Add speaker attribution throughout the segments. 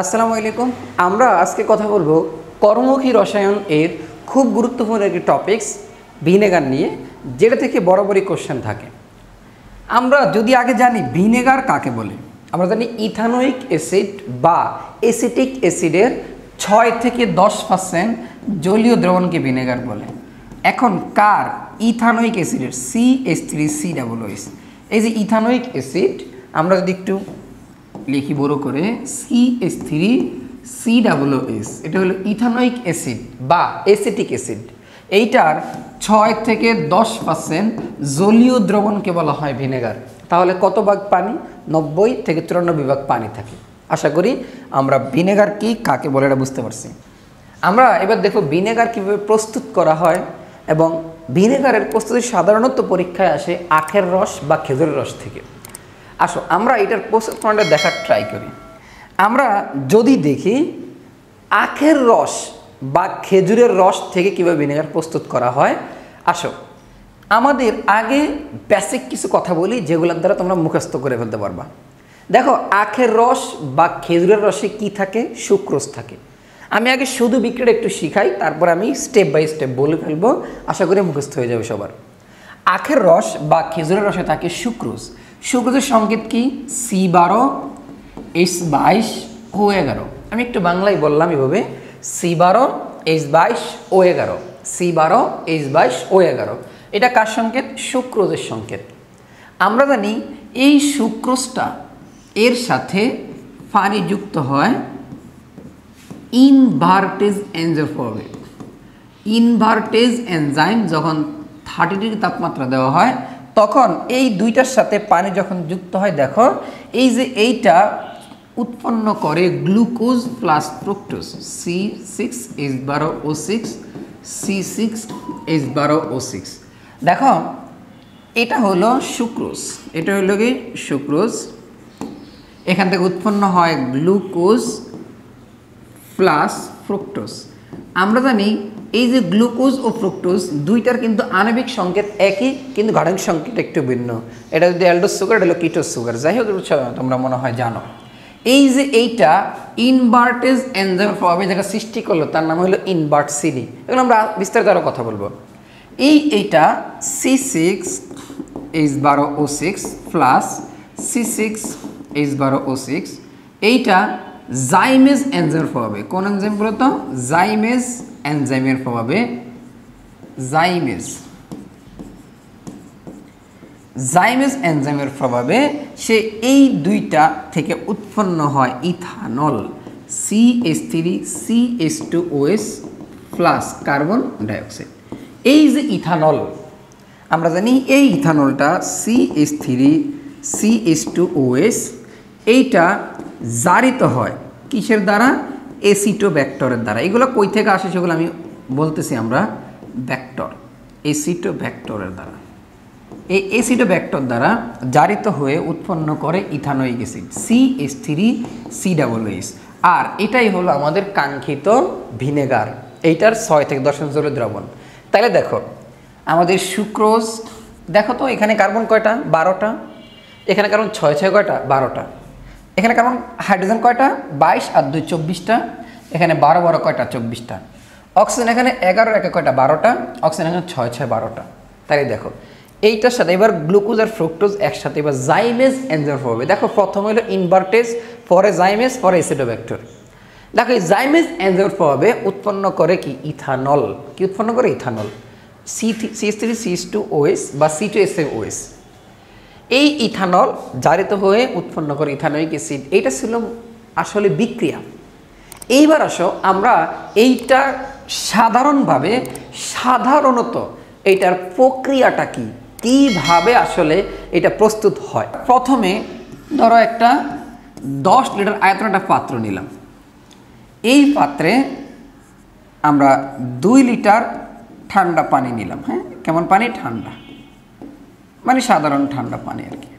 Speaker 1: আসসালামু আলাইকুম। আমরা আজকে কথা বলবো কর্মমুখী রসায়ন এর খুব গুরুত্বপূর্ণ একটি টপিকস ভিনেগার নিয়ে, যেটা থেকে বরাবরই কোশ্চেন থাকে। আমরা যদি আগে জানি ভিনেগার কাকে বলে, আমরা জানি ইথানোয়িক অ্যাসিড বা অ্যাসিটিক অ্যাসিডের 6 থেকে 10% জলীয় দ্রবণকে ভিনেগার বলে। এখন কার ইথানোয়িক অ্যাসিডের CH3COOH, এই যে ইথানোয়িক অ্যাসিড, আমরা যদি একটু লিখি বড় করে CH3COOH, এটা হলো ইথানোয়িক অ্যাসিড বা অ্যাসিটিক অ্যাসিড। এইটার 6 থেকে 10% জলীয় দ্রবণকে বলা হয় ভিনেগার। তাহলে কত ভাগ পানি? 90 থেকে 94 ভাগ পানি থাকে। আশা করি আমরা ভিনেগার কি কাকে বলে এটা বুঝতে পারছি। আমরা এবার দেখো ভিনেগার কীভাবে প্রস্তুত করা হয়, এবং ভিনেগারের প্রস্তুতি সাধারণত পরীক্ষায় আসে আখের রস বা খেজুরের রস থেকে। আসো আমরা এটার প্রস্তুতটা দেখার ট্রাই করি। আমরা যদি দেখি আখের রস বা খেজুরের রস থেকে কীভাবে ভিনেগার প্রস্তুত করা হয়, আসো আমাদের আগে বেসিক কিছু কথা বলি যেগুলোর দ্বারা তোমরা মুখস্থ করে ফেলতে পারবা। দেখো আখের রস বা খেজুরের রসে কি থাকে? সুক্রোজ থাকে। আমি আগে শুধু বিক্রিয়াটা একটু শিখাই, তারপর আমি স্টেপ বাই স্টেপ বলে ফেলবো, আশা করি মুখস্থ হয়ে যাবে সবার। আখের রস বা খেজুরের রসে থাকে সুক্রোজ। সুক্রোজের সংকেত কি? C12, H22, O11। আমি একটু বাংলায় বললাম এভাবে, C12, H22, O11, C12, H22, O11। এটা কার সংকেত? সুক্রোজের সংকেত। আমরা জানি এই সুক্রোজটা এর সাথে পানি যুক্ত হয় ইনভার্টেজ এনজাইমের প্রভাবে। ইনভার্টেজ এনজাইম যখন 30 ডিগ্রি তাপমাত্রা দেওয়া হয়, তখন এই দুইটার সাথে পানি যখন যুক্ত হয়, দেখো এই যে এইটা উৎপন্ন করে glucose plus fructose, C6H12O6, C6H12O6। দেখো এটা হলো সুক্রোজ, এটা হলো কি সুক্রোজ। এখান থেকে উৎপন্ন হয় গ্লুকোজ প্লাস ফ্রুক্টোজ। আমরা জানি এই যে গ্লুকোজ ও ফ্রুক্টোজ দুইটার কিন্তু আণবিক সংকেত একই, কিন্তু গাঠনিক সংকেত একটু ভিন্ন। এটা যদি অ্যালডোজ সুগার, এটা হলো কিটোজ সুগার। যাই হোক, তোমরা মনে হয় জানো। এই যে এইটা ইনভার্টেজ এনজাইমের প্রভাবে যেটা সৃষ্টি করলো, তার নাম হলো ইনভার্ট সিডি। এগুলো আমরা বিস্তারিত আরও কথা বলবো। এইটা C6H12O6 প্লাস C6H12O6, এইটা জাইমেজ এনজাইমের প্রভাবে। কোন এনজাইম বলতো? জাইমেজ এনজাইমের প্রভাবে। জাইমেজ এনজাইমের প্রভাবে সে এই দুইটা থেকে উৎপন্ন হয় ethanol, CH3CH2OH plus carbon dioxide. এই যে ইথানল, আমরা জানি এই ইথানলটা CH3CH2OH, এইটা জারিত হয় কিসের দ্বারা? এসিটোব্যাক্টরের দ্বারা। এগুলো কই থেকে আসে সেগুলো আমি বলতেছি। আমরা ব্যাক্টর, এসিটোব্যাক্টরের দ্বারা, এই এসিটোব্যাক্টর দ্বারা জারিত হয়ে উৎপন্ন করে ইথানোয়িক অ্যাসিড CH3COOH। আর এটাই হলো আমাদের কাঙ্ক্ষিত ভিনেগার। এইটার 6 থেকে 10% জলীয় দ্রবণ। তাহলে দেখো আমাদের সুক্রোজ, দেখো তো এখানে কার্বন কয়টা? 12টা। এখানে কার্বন 6 6 কয়টা? 12টা। এখানে কার্বন হাইড্রোজেন কয়টা? 22 আর 2 24টা। এখানে 12 12 কয়টা? 24টা। অক্সিজেন এখানে 11 একে কয়টা? 12টা। অক্সিজেন এখানে 6 6 12টা। তাই দেখো এইটার সাথে এবার গ্লুকোজ আর ফ্রুক্টোজ একসাথে এবার জাইমেজ এনজাইম হবে। দেখো প্রথম হলো ইনভার্টেজ, পরে জাইমেজ, পরে এসিডোব্যাক্টর। দেখো এই জাইমেজ এনজাইমের প্রভাবে উৎপন্ন করে কি? ইথানল। কি উৎপন্ন করে? ইথানল, CH3CH2OH বা C2SOH। এই ইথানল জারিত হয়ে উৎপন্ন করে ইথানোয়িক অ্যাসিড। এইটা ছিল আসলে বিক্রিয়া। এইবার আসো আমরা এইটা সাধারণত এইটার প্রক্রিয়াটা কি, কিভাবে আসলে এটা প্রস্তুত হয়। প্রথমে ধরো একটা 10 লিটার আয়তন একটা পাত্র নিলাম। এই পাত্রে আমরা 2 লিটার ঠান্ডা পানি নিলাম। হ্যাঁ, কেমন পানি? ঠান্ডা, মানে সাধারণ ঠান্ডা পানি আর কি।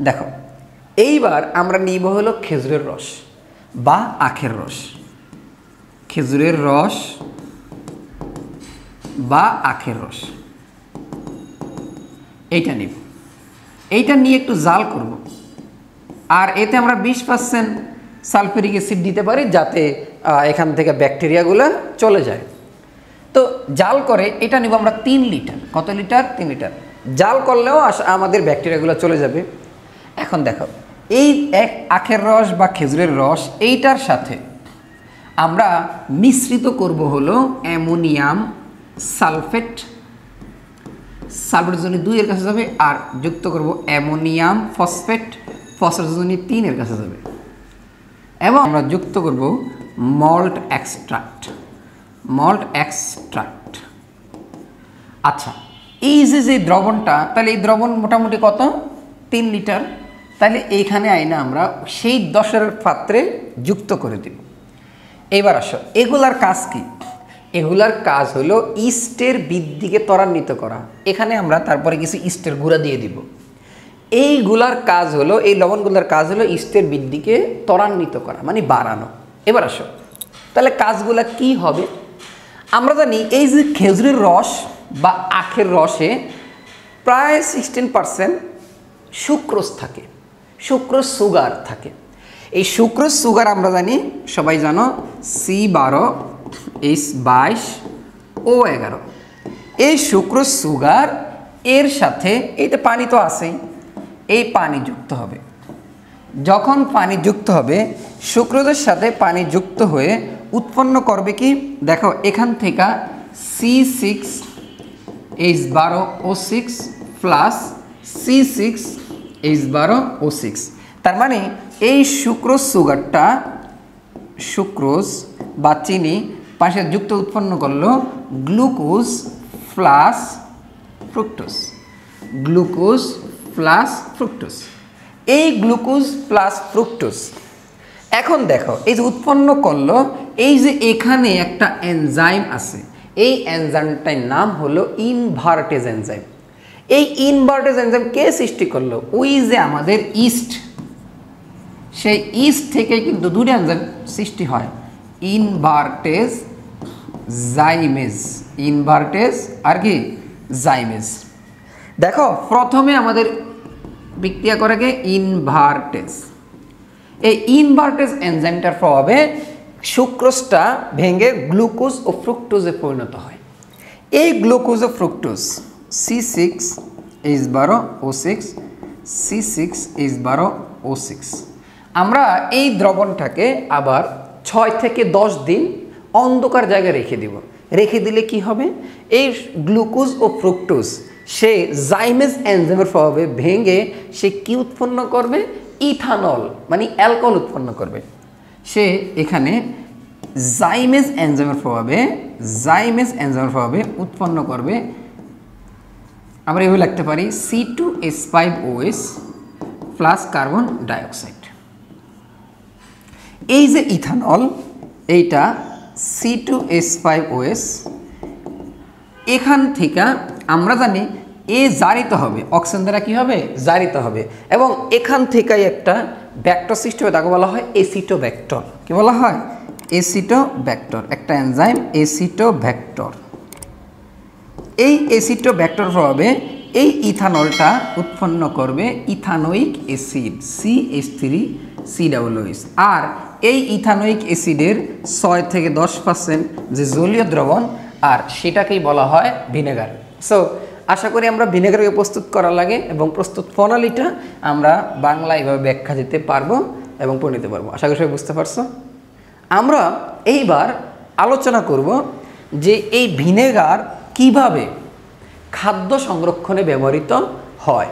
Speaker 1: দেখো এইবার আমরা নিব হলো খেজুরের রস বা আখের রস। খেজুরের রস বা আখের রস এইটা নিব। এইটা নিয়ে একটু জাল করব, আর এতে আমরা 20% সালফিউরিক অ্যাসিড দিতে পারি যাতে এখান থেকে ব্যাকটেরিয়াগুলো চলে যায়। তো জাল করে এটা নিব আমরা 3 লিটার। কত লিটার? 3 লিটার। জাল করলেও আমাদের ব্যাকটেরিয়াগুলো চলে যাবে। এখন দেখো, এই এক আখের রস বা খেজুরের রস এইটার সাথে আমরা মিশ্রিত করব হলো অ্যামোনিয়াম সালফেট। সালফেট যোজনী 2 এর কাছে যাবে, আর যুক্ত করব অ্যামোনিয়াম ফসফেট, ফসফেট যোজনী 3 এর কাছে যাবে, এবং আমরা যুক্ত করব মল্ট এক্সট্রাক্ট। Malt extract. আচ্ছা, এই যে দ্রবণটা, তাহলে এই দ্রবণ মোটামুটি কত? 3 লিটার। তাহলে এইখানে আইনা আমরা সেই 10-এর পাত্রে যুক্ত করে দিব। এবার আসো, এগুলার কাজ কি? এগুলার কাজ হলো ইস্টের বৃদ্ধিকে ত্বরান্বিত করা। এখানে আমরা তারপরে কিছু ইস্টের গুঁড়া দিয়ে দিব। এইগুলার কাজ হলো, এই লবণগুলোর কাজ হলো ইস্টের বৃদ্ধিকে ত্বরান্বিত করা, মানে বাড়ানো। এবার আসো, তাহলে কাজগুলা কি হবে? আমরা জানি এই যে খেজুরের রস বা আখের রসে প্রায় 16% সুক্রোজ থাকে, সুক্রোজ সুগার থাকে। এই সুক্রোজ সুগার আমরা জানি, সবাই জানো, C12H22O11। এই সুক্রোজ সুগার এর সাথে এইটা পানি তো আছেই, এই পানি যুক্ত হবে। যখন পানি যুক্ত হবে, সুক্রোজের সাথে পানি যুক্ত হয়ে উৎপন্ন করবে কি? দেখো, এখান থেকে C6H12O6 প্লাস C6H12O6। তার মানে এই সুক্রোজ সুগারটা, সুক্রোজ বা চিনি পাশে যুক্ত উৎপন্ন করলো glucose plus fructose. Glucose plus fructose. এই গ্লুকোজ প্লাস ফ্রুক্টোজ এখন দেখো, এই যে উৎপন্ন করলো, এই যে এখানে একটা এনজাইম আছে, এই এনজাইমটার নাম হলো ইনভার্টেজ এনজাইম। এই ইনভার্টেজ এনজাইম কে সৃষ্টি করলো? ওই যে আমাদের ইস্ট, সেই ইস্ট থেকে কিন্তু 2টা এনজাইম সৃষ্টি হয়, ইনভার্টেজ জাইমেজ। ইনভার্টেজ আর কি? জাইমেজ। দেখো, প্রথমে আমাদের বিক্রিয়া করে কে? ইনভার্টেজ। এই ইনভার্টেজ এনজাইমটার প্রভাবে সুক্রোজটা ভেঙে গ্লুকোজ ও ফ্রুক্টোজে পরিণত হয়। এই গ্লুকোজ ও ফ্রুক্টোজ C6H12O6, C6H12O6, আমরা এই দ্রবণটাকে আবার 6 থেকে 10 দিন অন্ধকার জায়গায় রেখে দিব। রেখে দিলে কি হবে? এই গ্লুকোজ ও ফ্রুক্টোজ সে জাইমেজ এনজাইমের প্রভাবে ভেঙে সে কি উৎপন্ন করবে? ইথানল, মানে অ্যালকোহল উৎপন্ন করবে। সে এখানে জাইমেজ এনজাইমের প্রভাবে উৎপন্ন করবে। আমরা এভাবে লিখতে পারি C2H5OS প্লাস কার্বন ডাইঅক্সাইড। এই যে ইথানল, এইটা C2H5OS, এখান থেকে আমরা জানি এ জারিত হবে, অক্সিজেন দ্বারা কি হবে? জারিত হবে, এবং এখান থেকে একটা ব্যাক্টর সৃষ্টি হবে, তাকে বলা হয় এসিটোব্যাক্টর। কি বলা হয়? এসিটোব্যাক্টর। একটা এনজাইম এসিটোব্যাক্টর। এই এসিটোব্যাক্টর প্রভাবে এই ইথানলটা উৎপন্ন করবে ইথানোয়িক অ্যাসিড CH3COOH। আর এই ইথানোয়িক অ্যাসিডের 6 থেকে 10% যে জলীয় দ্রবণ, আর সেটাকেই বলা হয় ভিনেগার। সো আশা করি আমরা ভিনেগারকে প্রস্তুত করা লাগে এবং প্রস্তুত প্রণালীটা আমরা বাংলা এভাবে ব্যাখ্যা দিতে পারবো এবং পড়ে নিতে পারবো। আশা করি সবাই বুঝতে পারছো। আমরা এইবার আলোচনা করব যে এই ভিনেগার কিভাবে খাদ্য সংরক্ষণে ব্যবহৃত হয়।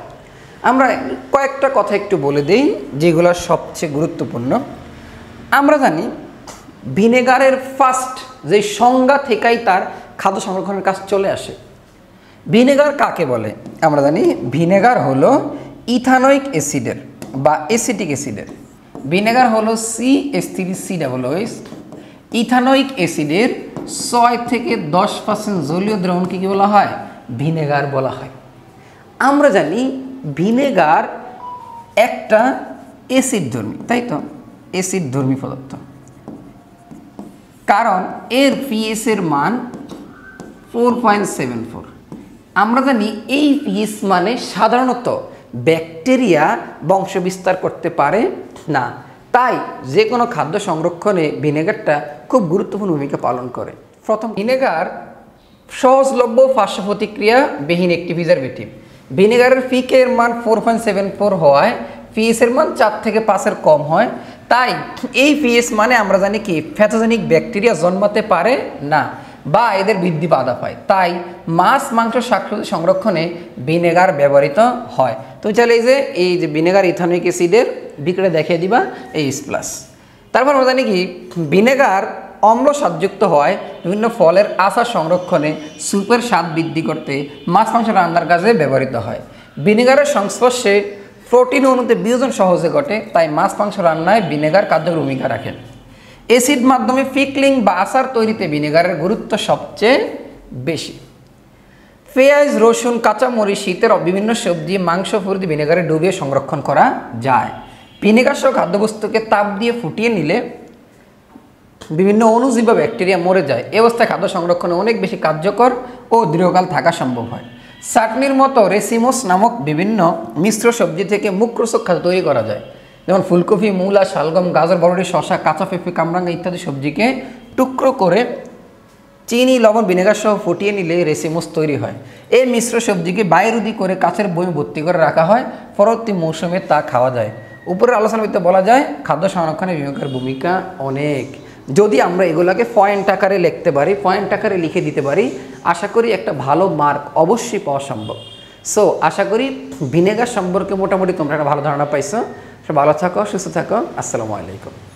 Speaker 1: আমরা কয়েকটা কথা একটু বলে দিই যেগুলো সবচেয়ে গুরুত্বপূর্ণ। আমরা জানি ভিনেগারের ফার্স্ট যে সংজ্ঞা থেকেই তার খাদ্য সংরক্ষণের কাজ চলে আসে। ভিনেগার কাকে বলে? আমরা জানি ভিনেগার হলো ইথানোয়িক অ্যাসিডের বা অ্যাসিটিক অ্যাসিডের। ভিনেগার হলো CH3COOH। ইথানোয়িক অ্যাসিডের 6 থেকে 10% জলীয় দ্রবণকে কি বলা হয়? ভিনেগার বলা হয়। আমরা জানি ভিনেগার একটা অ্যাসিড ধর্মী, তাই তো? অ্যাসিড ধর্মী পদার্থ, কারণ এর pH এর মান 4.74। আমরা জানি এই pH মানে সাধারণত ব্যাকটেরিয়া বংশ বিস্তার করতে পারে না, তাই যে কোনো খাদ্য সংরক্ষণে ভিনেগারটা খুব গুরুত্বপূর্ণ ভূমিকা পালন করে। প্রথম, ভিনেগার সহজলভ্য পার্শ্ব প্রতিক্রিয়া বিহীন একটি প্রিজারভেটিভ। ভিনেগারের পিকে এর মান 4.74 হওয়ায় পিএস এর মান 4 থেকে 5-এর কম হয়। তাই এই পিএস মানে আমরা জানি কি প্যাথোজেনিক ব্যাকটেরিয়া জন্মাতে পারে না বা এদের বৃদ্ধি বাধা পায়। তাই মাছ, মাংস, শাকসবজি সংরক্ষণে ভিনেগার ব্যবহৃত হয়। তুমি চাইলে এই যে ভিনেগার ইথানোয়িক অ্যাসিডের বিক্রিয়া দেখিয়ে দিবা H+। তারপর আমরা জানি কি ভিনেগার অম্ল স্বাদযুক্ত হয় বিভিন্ন ফলের আচার সংরক্ষণে, স্যুপের স্বাদ বৃদ্ধি করতে, মাছ মাংস রান্নার কাজে ব্যবহৃত হয়। ভিনেগারের সংস্পর্শে প্রোটিন অণুতে বিয়োজন সহজে ঘটে, তাই মাছ মাংস রান্নায় ভিনেগার কার্যকর ভূমিকা রাখেন। অ্যাসিড মাধ্যমে পিকলিং বা আচার তৈরিতে ভিনেগারের গুরুত্ব সবচেয়ে বেশি। পেঁয়াজ, রসুন, কাঁচামরিচ, শীতের বিভিন্ন সবজি, মাংস প্রভৃতি ভিনেগারে ডুবিয়ে সংরক্ষণ করা যায়। ভিনেগার সহ খাদ্যবস্তুকে তাপ দিয়ে ফুটিয়ে নিলে বিভিন্ন অণুজীব বা ব্যাকটেরিয়া মরে যায়। এ অবস্থায় খাদ্য সংরক্ষণে অনেক বেশি কার্যকর ও দীর্ঘকাল থাকা সম্ভব হয়। চাটনির মতো রেসিমোস নামক বিভিন্ন মিশ্র সবজি থেকে মুখরোচক খাদ্য তৈরি করা যায়। যেমন ফুলকপি, মূলা, শালগম, গাজর, বরবটি, শসা, কাঁচা পেঁপে, কামরাঙ্গা ইত্যাদি সবজিকে টুকরো করে চিনি, লবণ, ভিনেগার সহ ফুটিয়ে নিলে রেসিমোস তৈরি হয়। এই মিশ্র সবজিকে বাইরুদি করে কাচের বয়মে ভর্তি করে রাখা হয়, পরবর্তী মৌসুমে তা খাওয়া যায়। উপরের আলোচনার ভিত্তিতে বলা যায় খাদ্য সংরক্ষণে ভিনেগারের ভূমিকা অনেক। যদি আমরা এগুলাকে পয়েন্ট আকারে লিখতে পারি, পয়েন্ট আকারে লিখে দিতে পারি, আশা করি একটা ভালো মার্ক অবশ্যই পাওয়া সম্ভব। সো আশা করি ভিনেগার সম্পর্কে মোটামুটি তোমরা একটা ভালো ধারণা পাইছো। ভালো থাকো, সুস্থ থাকো। আসসালামু আলাইকুম।